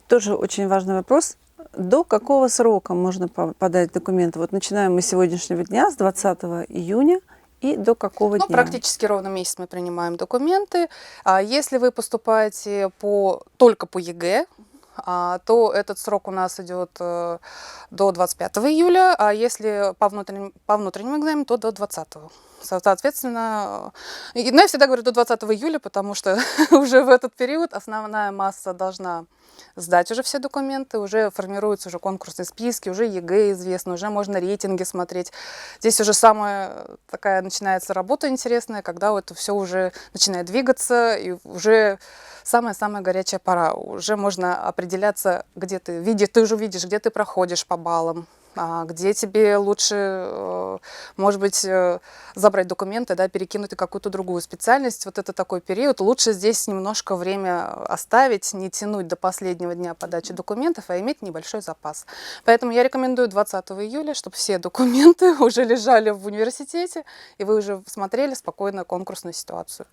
Тоже очень важный вопрос. До какого срока можно подать документы? Вот начинаем мы с сегодняшнего дня, с 20 июня, и до какого Ну, дня? практически ровно месяц мы принимаем документы. Если вы поступаете только по ЕГЭ, то этот срок у нас идет до 25 июля, а если по внутренним экзаменам, то до 20. Соответственно, ну, я всегда говорю до 20 июля, потому что уже в этот период основная масса должна сдать уже все документы, уже формируются уже конкурсные списки, уже ЕГЭ известно, уже можно рейтинги смотреть. Здесь уже самая такая начинается работа интересная, когда вот это все уже начинает двигаться, и уже самая-самая горячая пора. Уже можно определяться, где ты уже видишь, где ты проходишь по баллам, где тебе лучше, может быть, забрать документы, да, перекинуть на какую-то другую специальность. Вот это такой период. Лучше здесь немножко время оставить, не тянуть до последнего дня подачи документов, а иметь небольшой запас. Поэтому я рекомендую 20 июля, чтобы все документы уже лежали в университете, и вы уже смотрели спокойно конкурсную ситуацию.